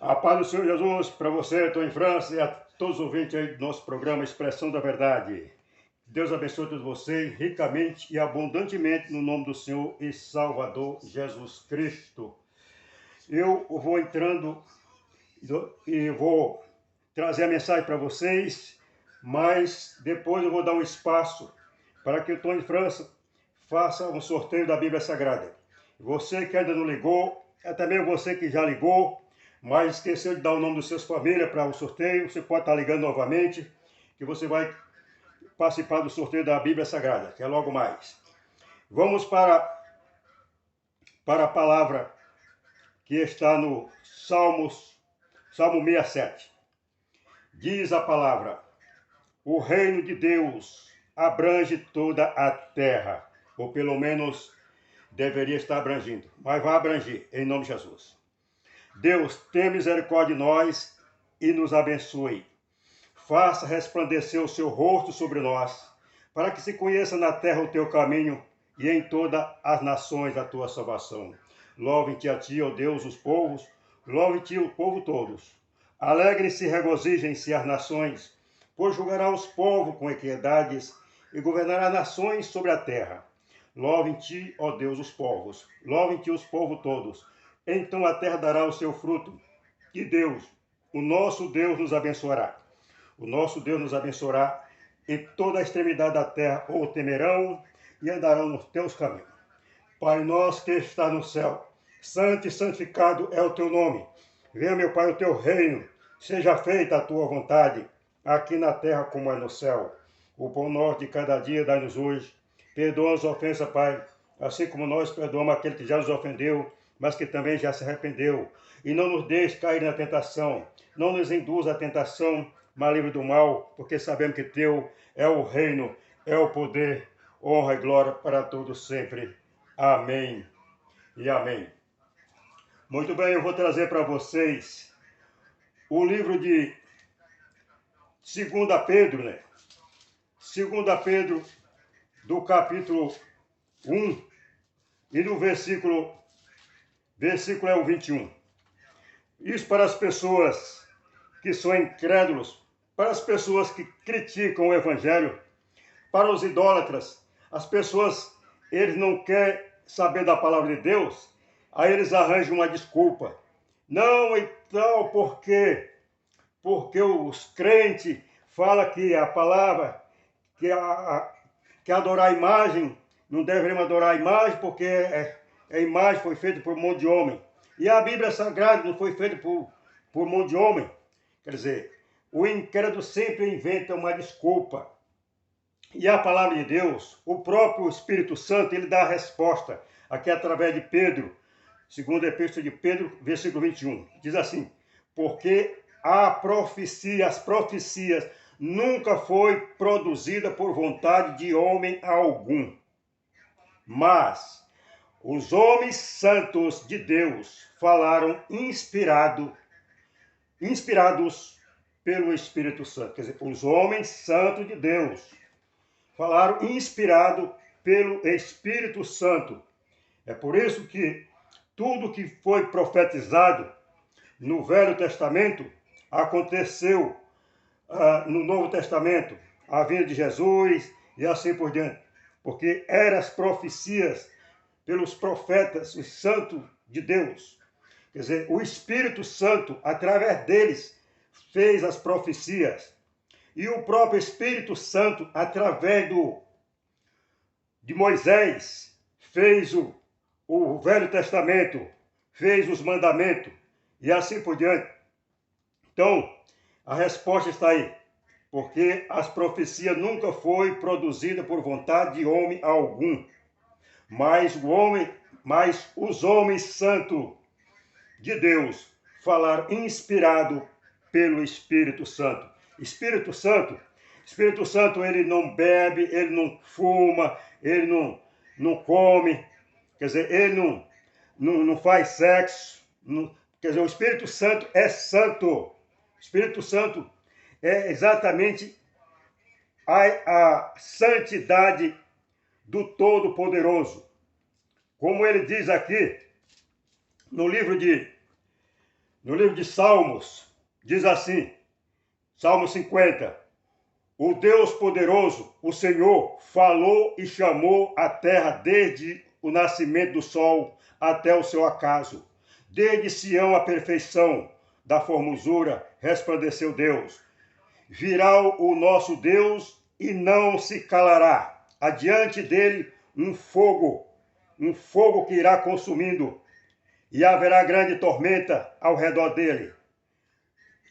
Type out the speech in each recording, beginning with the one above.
A paz do Senhor Jesus para você, estou em França, e a todos os ouvintes aí do nosso programa Expressão da Verdade. Deus abençoe todos vocês ricamente e abundantemente no nome do Senhor e Salvador Jesus Cristo. Eu vou entrando e vou trazer a mensagem para vocês, mas depois eu vou dar um espaço para que o Tom em França faça um sorteio da Bíblia Sagrada. Você que ainda não ligou, é também você que já ligou, mas esqueceu de dar o nome dos seus famílias para o sorteio, você pode estar ligando novamente, que você vai participar do sorteio da Bíblia Sagrada, que é logo mais. Vamos para a palavra que está no Salmo 67. Diz a palavra: o reino de Deus abrange toda a terra, ou pelo menos deveria estar abrangindo, mas vai abranger, em nome de Jesus. Deus, tenha misericórdia de nós e nos abençoe. Faça resplandecer o seu rosto sobre nós, para que se conheça na terra o teu caminho e em todas as nações a tua salvação. Louvem-te a ti, ó Deus, os povos, louvem-te o povo todos. Alegrem-se e regozijem-se as nações, pois julgará os povos com equidades e governará nações sobre a terra. Louvem-te, ó Deus, os povos, louvem-te os povos todos. Então a terra dará o seu fruto, e Deus, o nosso Deus, nos abençoará. O nosso Deus nos abençoará, e toda a extremidade da terra o temerão e andarão nos teus caminhos. Pai nosso que está no céu, santo e santificado é o teu nome. Venha, meu Pai, o teu reino, seja feita a tua vontade, aqui na terra como é no céu. O pão nosso de cada dia dá-nos hoje. Perdoa as ofensas, Pai, assim como nós perdoamos aquele que já nos ofendeu, mas que também já se arrependeu. E não nos deixe cair na tentação, não nos induza à tentação, mas livre do mal, porque sabemos que teu é o reino, é o poder, honra e glória para todos sempre. Amém e amém. Muito bem, eu vou trazer para vocês o livro de 2 Pedro, né? 2 Pedro, do capítulo 1 e do versículo é o 21. Isso para as pessoas que são incrédulos, para as pessoas que criticam o evangelho, para os idólatras, as pessoas, eles não querem saber da palavra de Deus, aí eles arranjam uma desculpa. Não, então, por quê? Porque os crentes falam que a palavra, que adorar a imagem, não devemos adorar a imagem, porque a imagem foi feita por um monte de homem. E a Bíblia Sagrada não foi feita por um monte de homem. Quer dizer, o incrédulo sempre inventa uma desculpa. E a palavra de Deus, o próprio Espírito Santo, ele dá a resposta, aqui através de Pedro, segundo a Epístola de Pedro, versículo 21. Diz assim: porque as profecias nunca foi produzida por vontade de homem algum, mas os homens santos de Deus falaram inspirados pelo Espírito Santo. Quer dizer, os homens santos de Deus falaram inspirado pelo Espírito Santo. É por isso que tudo que foi profetizado no Velho Testamento aconteceu no Novo Testamento, a vinda de Jesus e assim por diante. Porque eram as profecias pelos profetas, os santos de Deus. Quer dizer, o Espírito Santo, através deles, fez as profecias. E o próprio Espírito Santo, através de Moisés, fez o Velho Testamento, fez os mandamentos e assim por diante. Então, a resposta está aí. Porque as profecias nunca foi produzida por vontade de homem algum. Mas os homens santos de Deus falaram inspirado pelo Espírito Santo. Espírito Santo, ele não bebe, ele não fuma, ele não come, quer dizer, ele não faz sexo. Quer dizer, o Espírito Santo é santo. O Espírito Santo é exatamente a santidade do Todo-Poderoso. Como ele diz aqui no livro No livro de Salmos, diz assim, Salmo 50, o Deus poderoso, o Senhor, falou e chamou a terra desde o nascimento do sol até o seu acaso. Desde Sião a perfeição da formosura resplandeceu Deus. Virá o nosso Deus e não se calará. Adiante dele um fogo que irá consumindo, e haverá grande tormenta ao redor dele.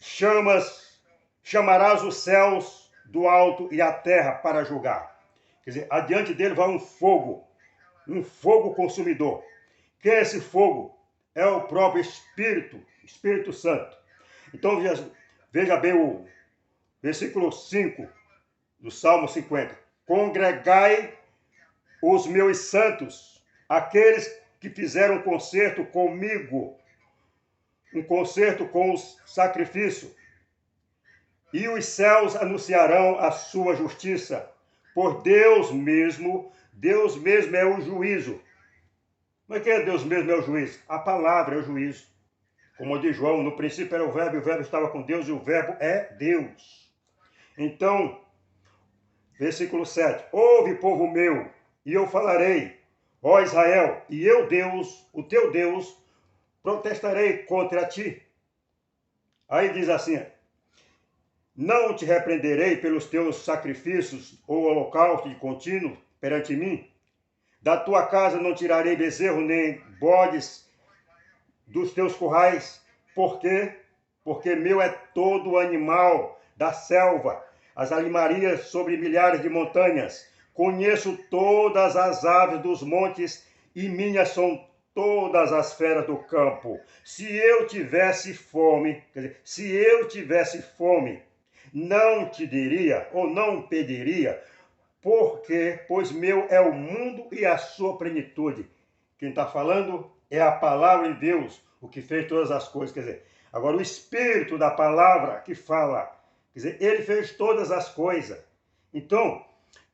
Chamarás os céus do alto e a terra para julgar. Quer dizer, adiante dele vai um fogo consumidor. Que é esse fogo? É o próprio Espírito Santo. Então veja bem o versículo 5 do Salmo 50. Congregai os meus santos, aqueles que fizeram um concerto comigo, um concerto com os sacrifícios, e os céus anunciarão a sua justiça, por Deus mesmo é o juízo. Mas quem é Deus mesmo é o juízo? A palavra é o juízo. Como diz João, no princípio era o verbo, e o verbo estava com Deus, e o verbo é Deus. Então, versículo 7. Ouve, povo meu, e eu falarei, ó Israel, e eu, Deus, o teu Deus, protestarei contra ti. Aí diz assim, não te repreenderei pelos teus sacrifícios ou holocausto de contínuo perante mim. Da tua casa não tirarei bezerro nem bodes dos teus currais. Por quê? Porque meu é todo o animal da selva, as animarias sobre milhares de montanhas. Conheço todas as aves dos montes e minhas são todas as feras do campo. Se eu tivesse fome, não te diria ou não pediria, porque, pois meu é o mundo e a sua plenitude. Quem está falando é a palavra de Deus, o que fez todas as coisas. Quer dizer, agora o Espírito da palavra que fala, quer dizer, ele fez todas as coisas. Então,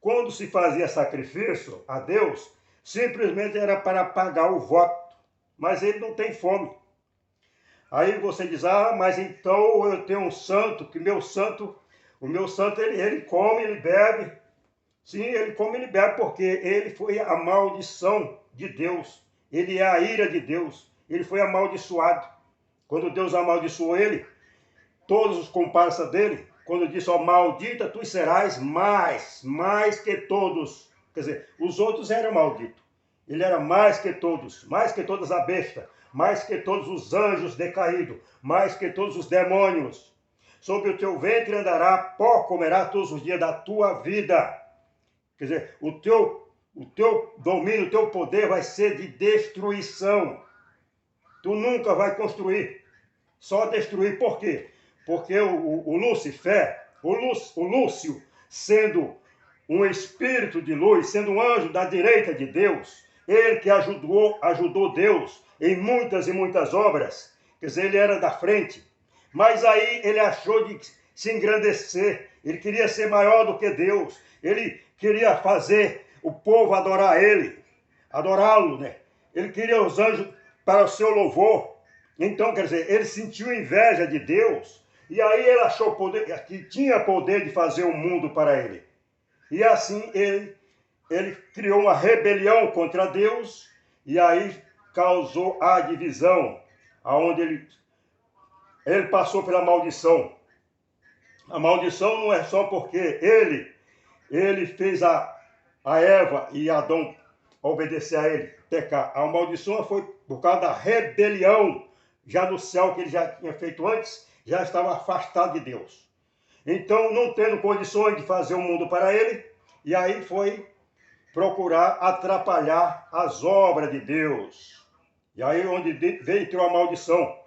quando se fazia sacrifício a Deus, simplesmente era para pagar o voto, mas ele não tem fome. Aí você diz, mas então eu tenho um santo, que o meu santo ele come, ele bebe. Sim, ele come e ele bebe porque ele foi a maldição de Deus. Ele é a ira de Deus. Ele foi amaldiçoado. Quando Deus amaldiçoou ele, todos os comparsas dele, quando disse, maldita tu serás mais que todos. Quer dizer, os outros eram malditos. Ele era mais que todas a besta, mais que todos os anjos decaídos, mais que todos os demônios. Sobre o teu ventre andará, pó comerá todos os dias da tua vida. Quer dizer, o teu domínio, o teu poder vai ser de destruição. Tu nunca vai construir, só destruir. Por quê? Porque o Lúcifer, o Lúcio, sendo um espírito de luz, sendo um anjo da direita de Deus, ele que ajudou Deus em muitas e muitas obras, quer dizer, ele era da frente, mas aí ele achou de se engrandecer, ele queria ser maior do que Deus, ele queria fazer o povo adorar ele, adorá-lo, né? Ele queria os anjos para o seu louvor. Então, quer dizer, ele sentiu inveja de Deus, e aí ele achou que tinha poder de fazer o mundo para ele. E assim ele criou uma rebelião contra Deus, e aí causou a divisão, aonde ele passou pela maldição. A maldição não é só porque ele fez a Eva e Adão obedecer a ele, pecar. A maldição foi por causa da rebelião, já no céu que ele já tinha feito antes, já estava afastado de Deus. Então, não tendo condições de fazer o mundo para ele, e aí foi procurar atrapalhar as obras de Deus. E aí onde veio a maldição.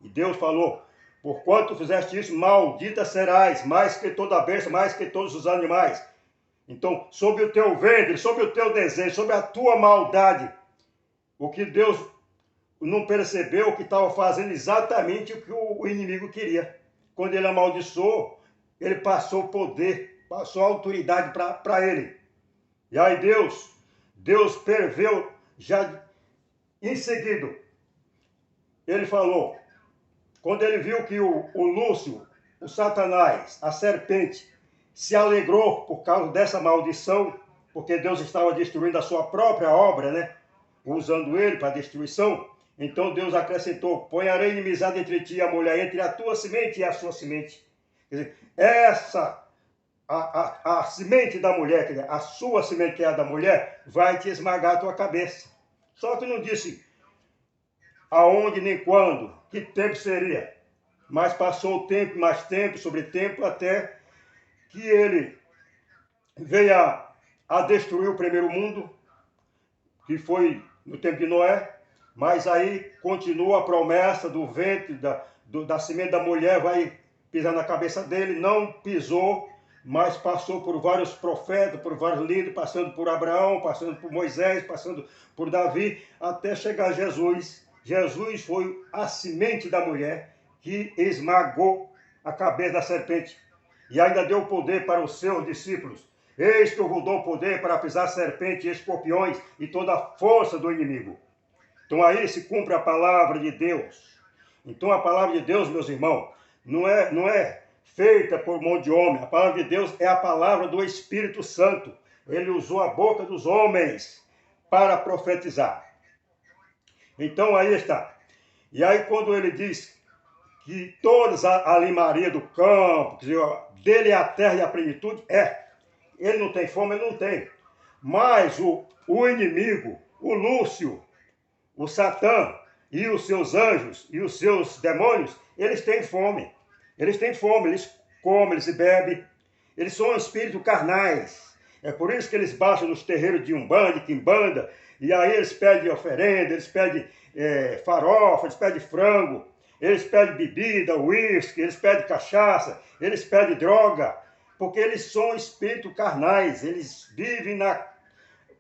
E Deus falou, porquanto fizeste isso, maldita serás, mais que toda a besta, mais que todos os animais. Então, sobre o teu ventre, sobre o teu desejo, sobre a tua maldade, o que Deus não percebeu, que estava fazendo exatamente o que o inimigo queria. Quando ele amaldiçoou, ele passou o poder, passou a autoridade para ele. E aí Deus preveu, já em seguida, ele falou, quando ele viu que o Lúcio, o Satanás, a serpente, se alegrou por causa dessa maldição, porque Deus estava destruindo a sua própria obra, né? Usando ele para destruição. Então Deus acrescentou: porei inimizade entre ti e a mulher, entre a tua semente e a sua semente. Quer dizer, a semente da mulher, quer dizer, a sua semente, que é a da mulher, vai te esmagar a tua cabeça. Só que não disse aonde nem quando, que tempo seria. Mas passou o tempo, mais tempo, sobre tempo, até que ele veio a destruir o primeiro mundo, que foi no tempo de Noé. Mas aí continua a promessa do ventre, da semente da mulher, vai pisar na cabeça dele. Não pisou, mas passou por vários profetas, por vários líderes, passando por Abraão, passando por Moisés, passando por Davi, até chegar a Jesus. Jesus foi a semente da mulher que esmagou a cabeça da serpente. E ainda deu poder para os seus discípulos. Eis que eu vos dou poder para pisar serpente e escorpiões e toda a força do inimigo. Então aí se cumpre a palavra de Deus. Então a palavra de Deus, meus irmãos, não é feita por mão de homem. A palavra de Deus é a palavra do Espírito Santo. Ele usou a boca dos homens para profetizar. Então aí está. E aí quando ele diz que todas a limaria do campo, quer dizer, dele é a terra e a plenitude, ele não tem fome, ele não tem. Mas o inimigo, o Lúcio, o Satã e os seus anjos e os seus demônios, eles têm fome. Eles têm fome, eles comem, eles bebem. Eles são espíritos carnais. É por isso que eles baixam nos terreiros de Umbanda, de Quimbanda, e aí eles pedem oferenda, eles pedem farofa, eles pedem frango, eles pedem bebida, uísque, eles pedem cachaça, eles pedem droga, porque eles são espíritos carnais, eles vivem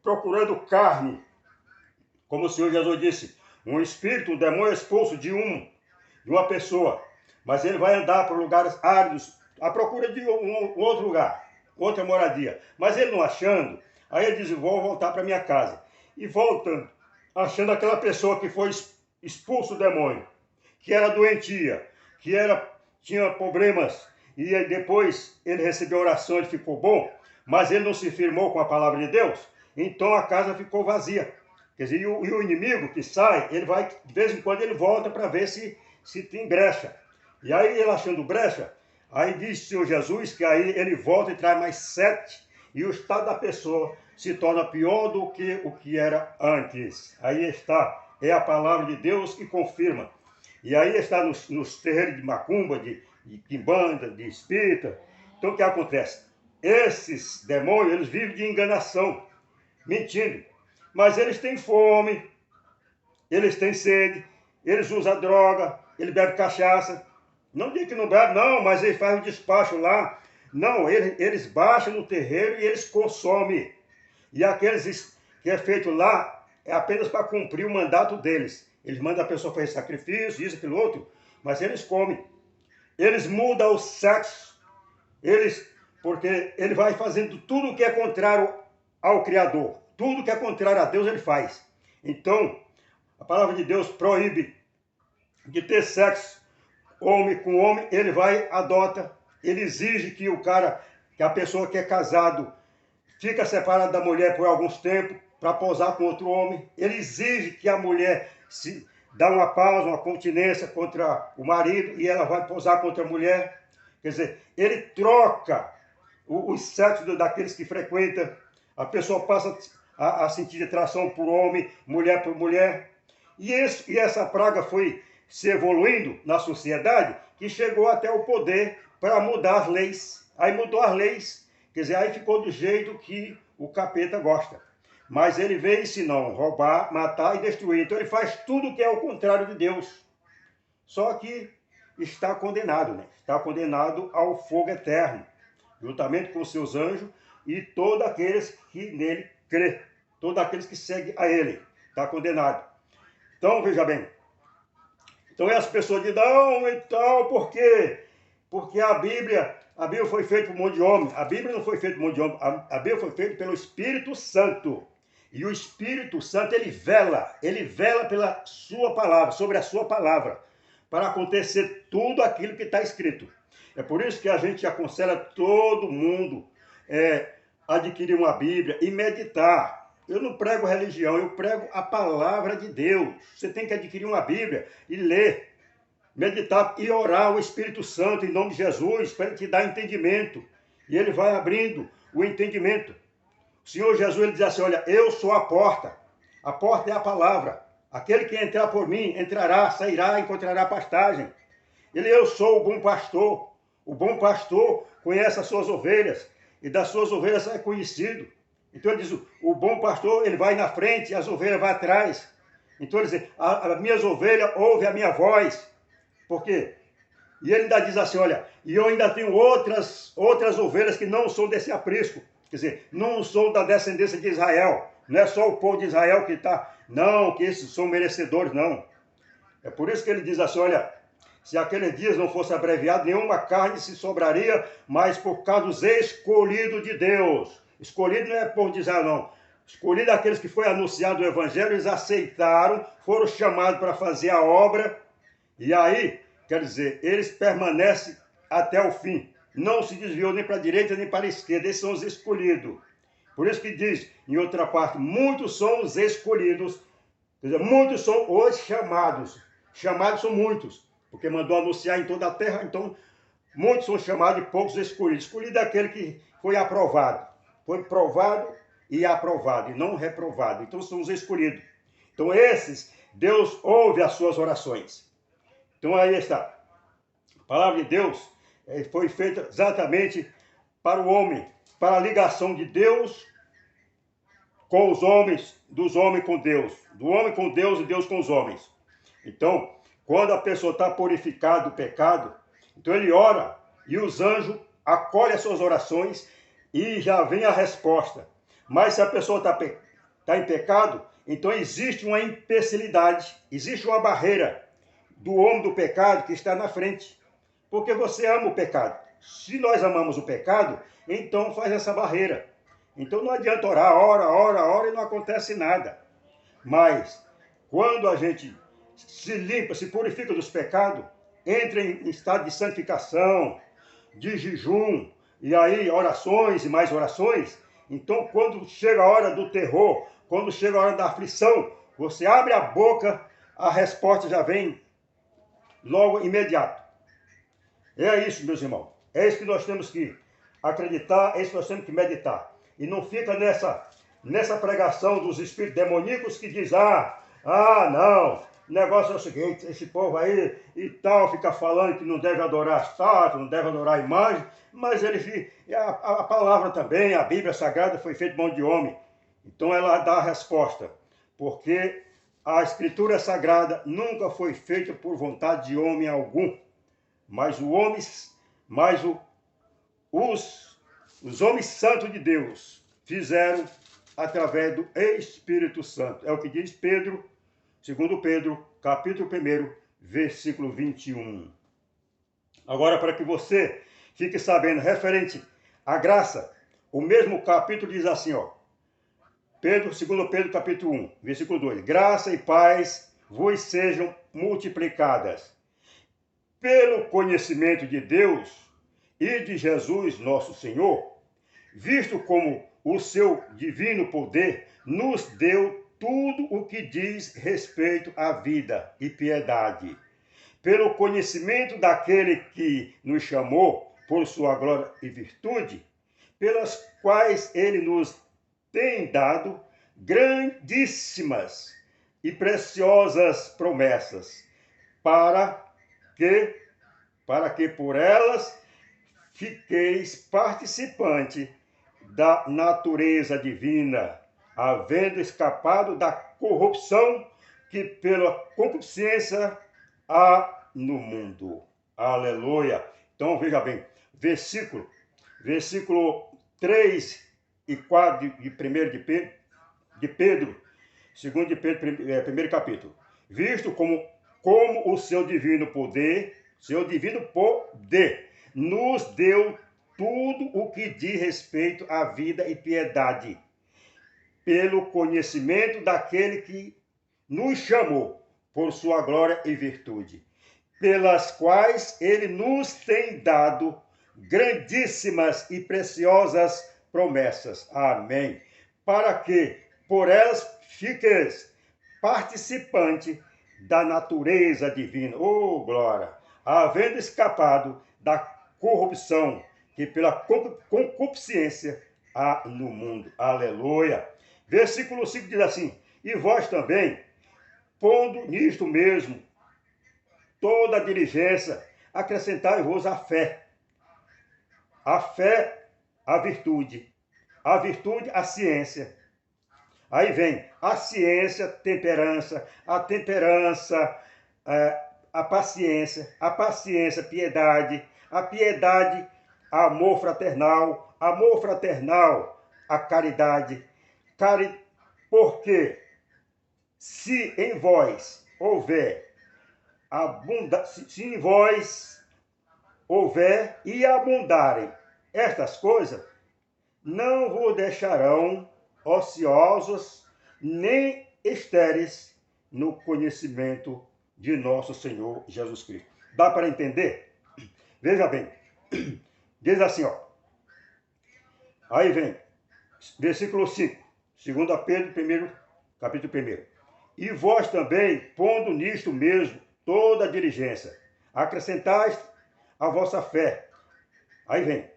procurando carne. Como o Senhor Jesus disse, um espírito, um demônio é expulso de uma pessoa, mas ele vai andar por lugares áridos, à procura de um outro lugar, outra moradia. Mas ele não achando, aí ele diz: vou voltar para minha casa. E voltando, achando aquela pessoa que foi expulso o demônio, que era doentia, que tinha problemas, e aí depois ele recebeu oração, ele ficou bom, mas ele não se firmou com a palavra de Deus, então a casa ficou vazia. Quer dizer, e o inimigo que sai, ele vai, de vez em quando ele volta para ver se tem brecha. E aí ele achando brecha, aí diz o Senhor Jesus que aí ele volta e traz mais 7, e o estado da pessoa se torna pior do que o que era antes. Aí está, é a palavra de Deus que confirma. E aí está nos terreiros de macumba, de quimbanda, de espírita. Então o que acontece? Esses demônios, eles vivem de enganação, mentindo. Mas eles têm fome, eles têm sede, eles usam droga, eles bebem cachaça. Não digo que não bebe, não, mas eles fazem um despacho lá. Não, eles baixam no terreiro e eles consomem. E aqueles que é feito lá é apenas para cumprir o mandato deles. Eles mandam a pessoa fazer sacrifício, isso, aquilo, outro, mas eles comem. Eles mudam o sexo, porque ele vai fazendo tudo o que é contrário ao Criador. Tudo que é contrário a Deus, ele faz. Então, a palavra de Deus proíbe de ter sexo homem com homem. Ele vai, adota, ele exige que que a pessoa que é casado, fica separada da mulher por alguns tempos, para posar com outro homem. Ele exige que a mulher se dá uma pausa, uma continência contra o marido, e ela vai posar contra a mulher. Quer dizer, ele troca os sexos daqueles que frequentam. A pessoa passa a sentir atração por homem, mulher por mulher. E essa praga foi se evoluindo na sociedade, que chegou até o poder para mudar as leis. Aí mudou as leis, quer dizer, aí ficou do jeito que o capeta gosta. Mas ele veio ensinar, roubar, matar e destruir. Então ele faz tudo que é o contrário de Deus. Só que está condenado, né? Está condenado ao fogo eterno, juntamente com os seus anjos e todos aqueles que nele crê, todos aqueles que seguem a ele, está condenado. Então, veja bem. Então as pessoas dizem: não, então, por quê? Porque a Bíblia foi feita por um monte de homem. A Bíblia não foi feita por um monte de homem. A Bíblia foi feita pelo Espírito Santo. E o Espírito Santo, ele vela pela sua palavra, sobre a sua palavra, para acontecer tudo aquilo que está escrito. É por isso que a gente aconselha todo mundo adquirir uma Bíblia e meditar. Eu não prego religião, eu prego a palavra de Deus. Você tem que adquirir uma Bíblia e ler, meditar e orar ao Espírito Santo em nome de Jesus, para ele te dar entendimento. E ele vai abrindo o entendimento. O Senhor Jesus, ele diz assim, olha, eu sou a porta. A porta é a palavra. Aquele que entrar por mim, entrará, sairá, encontrará pastagem. Eu sou o bom pastor. O bom pastor conhece as suas ovelhas, e das suas ovelhas é conhecido. Então ele diz, o bom pastor, ele vai na frente, e as ovelhas vão atrás. Então ele diz, as minhas ovelhas ouvem a minha voz. Por quê? E ele ainda diz assim, olha, e eu ainda tenho outras ovelhas que não são desse aprisco. Quer dizer, não sou da descendência de Israel. Não é só o povo de Israel que está... Não, que esses são merecedores, não. É por isso que ele diz assim, olha, se aqueles dias não fosse abreviado, nenhuma carne se sobraria, mas por causa dos escolhidos de Deus. Escolhido não é povo de Israel, não. Escolhido aqueles que foi anunciado o evangelho, eles aceitaram, foram chamados para fazer a obra, e aí, quer dizer, eles permanecem até o fim. Não se desviou nem para a direita nem para a esquerda. Esses são os escolhidos. Por isso que diz, em outra parte, muitos são os escolhidos. Quer dizer, muitos são os chamados. Chamados são muitos, porque mandou anunciar em toda a terra. Então, muitos são chamados e poucos escolhidos. Escolhido é aquele que foi aprovado. Foi provado e aprovado, e não reprovado. Então, são os escolhidos. Então, esses, Deus ouve as suas orações. Então, aí está. A palavra de Deus foi feita exatamente para o homem, para a ligação de Deus com os homens, dos homens com Deus, do homem com Deus e Deus com os homens. Então, quando a pessoa está purificada do pecado, então ele ora e os anjos acolhem as suas orações e já vem a resposta. Mas se a pessoa está em pecado, então existe uma imbecilidade, existe uma barreira do homem do pecado que está na frente. Porque você ama o pecado. Se nós amamos o pecado, então faz essa barreira. Então não adianta orar, ora e não acontece nada. Mas quando a gente se limpa, se purifica dos pecados, entra em estado de santificação, de jejum, e aí orações e mais orações, então quando chega a hora do terror, quando chega a hora da aflição, você abre a boca, a resposta já vem logo imediato. É isso, meus irmãos. É isso que nós temos que acreditar, é isso que nós temos que meditar. E não fica nessa pregação dos espíritos demoníacos que diz, não, o negócio é o seguinte, esse povo aí e tal, fica falando que não deve adorar estátua, não deve adorar imagem, mas a palavra também, a Bíblia Sagrada foi feita de mão de homem. Então ela dá a resposta, porque a Escritura Sagrada nunca foi feita por vontade de homem algum. Mas os homens santos de Deus fizeram através do Espírito Santo. É o que diz Pedro, 2 Pedro, capítulo 1, versículo 21. Agora, para que você fique sabendo, referente à graça, o mesmo capítulo diz assim, 2 Pedro, capítulo 1, versículo 2. Graça e paz vos sejam multiplicadas pelo conhecimento de Deus e de Jesus nosso Senhor, visto como o seu divino poder nos deu tudo o que diz respeito à vida e piedade, pelo conhecimento daquele que nos chamou por sua glória e virtude, pelas quais ele nos tem dado grandíssimas e preciosas promessas, para que por elas fiqueis participante da natureza divina, havendo escapado da corrupção que pela concupiscência há no mundo. Aleluia! Então, veja bem, versículo 3 e 4 de 1 de Pedro, 2 de Pedro, primeiro capítulo. Visto como o seu divino poder nos deu tudo o que diz respeito à vida e piedade, pelo conhecimento daquele que nos chamou por sua glória e virtude, pelas quais ele nos tem dado grandíssimas e preciosas promessas. Amém. Para que, por elas, fiqueis participante da natureza divina. Oh, glória! Havendo escapado da corrupção que pela concupiscência há no mundo. Aleluia. Versículo 5 diz assim: e vós também, pondo nisto mesmo toda a diligência, acrescentai-vos a fé, a virtude, a ciência. Aí vem a ciência, temperança, a temperança, a paciência, piedade, a piedade, amor fraternal, a caridade. Porque se em vós houver se em vós houver e abundarem estas coisas, não vos deixarão ociosos nem estéreis no conhecimento de nosso Senhor Jesus Cristo. Dá para entender? Veja bem, diz assim, ó. Aí vem, versículo 5, 2 Pedro, capítulo 1. E vós também, pondo nisto mesmo toda a diligência, acrescentais a vossa fé. Aí vem,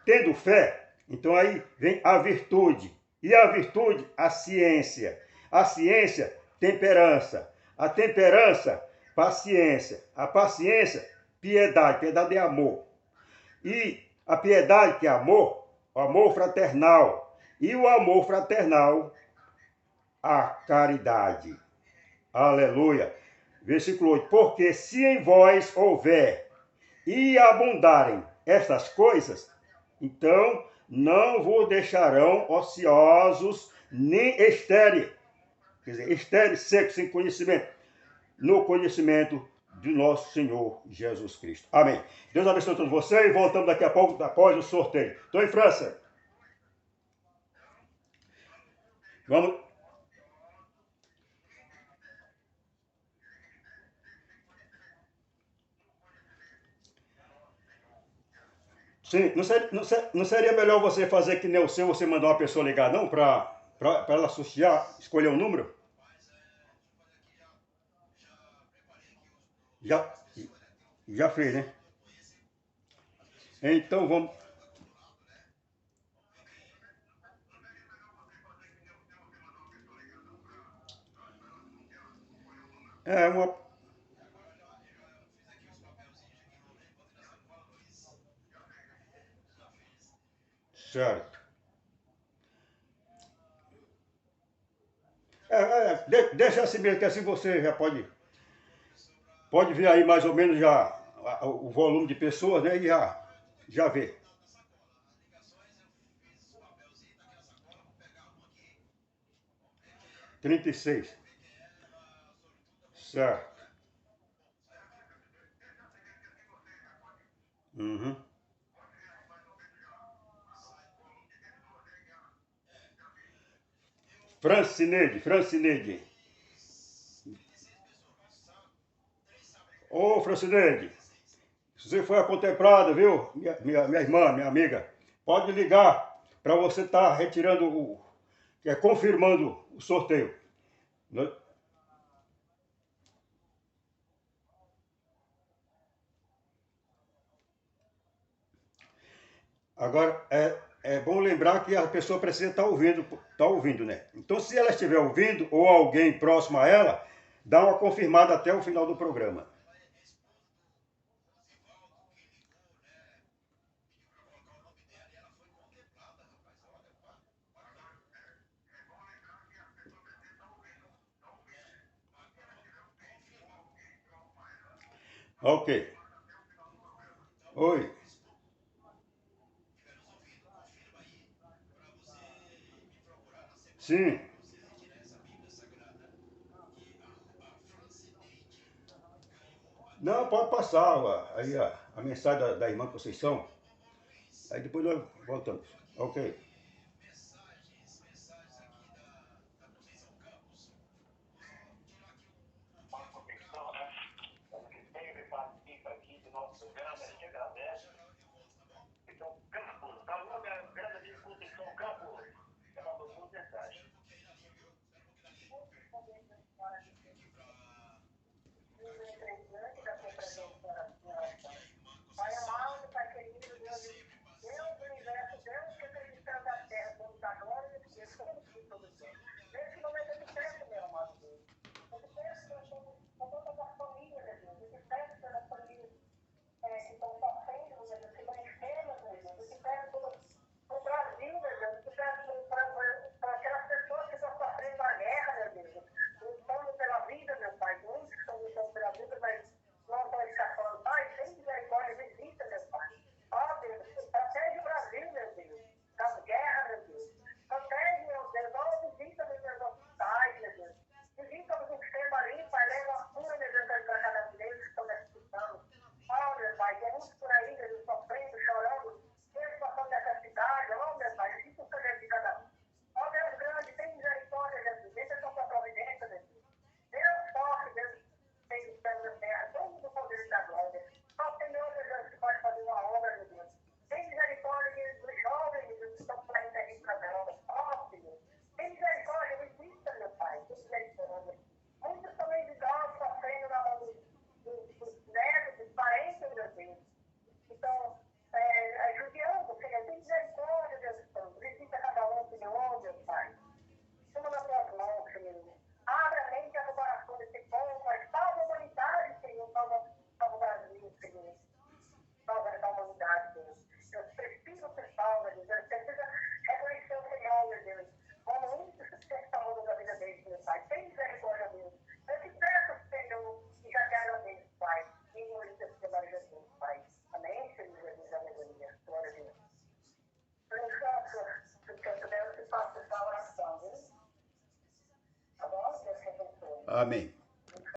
tendo fé, então aí vem a virtude. E a virtude, a ciência. A ciência, temperança. A temperança, paciência. A paciência, piedade. Piedade é amor. E a piedade, que é amor, o amor fraternal. E o amor fraternal, a caridade. Aleluia. Versículo 8. Porque se em vós houver e abundarem estas coisas, então não vos deixarão ociosos nem estéreis. Quer dizer, estéreis, secos, sem conhecimento. No conhecimento de nosso Senhor Jesus Cristo. Amém. Deus abençoe todos vocês e voltamos daqui a pouco após o sorteio. Estou em França. Vamos. Sim, não seria melhor você fazer que nem o seu, você mandar uma pessoa ligar, não? Para ela associar, escolher um número? Já, já fez, né? Então vamos. É uma. Certo. Deixa assim mesmo, que assim você já pode ver aí mais ou menos já o volume de pessoas, né? E já vê. 36. Certo. Uhum. Francineide. Ô, Francineide, você foi a contemplada, viu? Minha irmã, minha amiga. Pode ligar para você estar retirando confirmando o sorteio. Agora, é bom lembrar que a pessoa precisa tá ouvindo, né? Então, se ela estiver ouvindo, ou alguém próximo a ela, dá uma confirmada até o final do programa. Ok. Oi. Sim. Não, pode passar aí a mensagem da irmã Conceição. Aí depois nós voltamos. Ok. Amém.